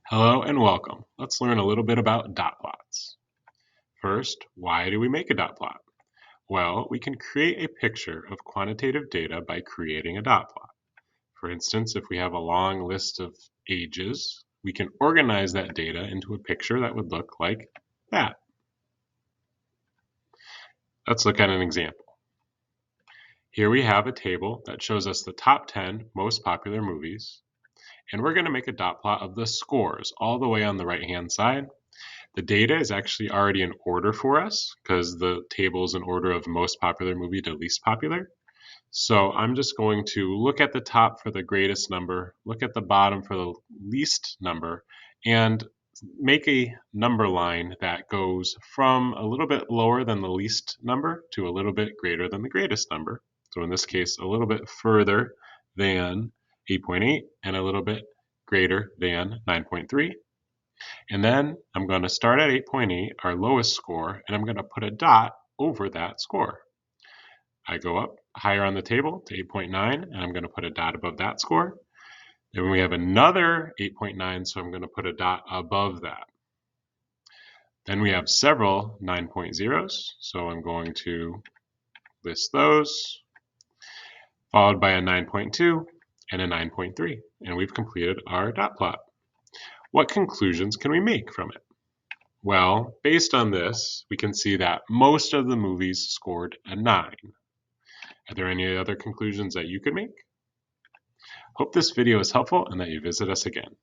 Hello and welcome. Let's learn a little bit about dot plots. First, why do we make a dot plot? Well, we can create a picture of quantitative data by creating a dot plot. For instance, if we have a long list of ages, we can organize that data into a picture that would look like that. Let's look at an example. Here we have a table that shows us the top 10 most popular movies, and we're going to make a dot plot of the scores all the way on the right-hand side. The data is actually already in order for us because the table is in order of most popular movie to least popular. So I'm just going to look at the top for the greatest number, look at the bottom for the least number, and make a number line that goes from a little bit lower than the least number to a little bit greater than the greatest number. So in this case, a little bit further than 8.8 and a little bit greater than 9.3. And then I'm going to start at 8.8, our lowest score, and I'm going to put a dot over that score. I go up higher on the table to 8.9, and I'm going to put a dot above that score. Then we have another 8.9, so I'm going to put a dot above that. Then we have several 9.0s, so I'm going to list those, followed by a 9.2 and a 9.3, and we've completed our dot plot. What conclusions can we make from it? Well, based on this, we can see that most of the movies scored a 9. Are there any other conclusions that you could make? Hope this video is helpful and that you visit us again.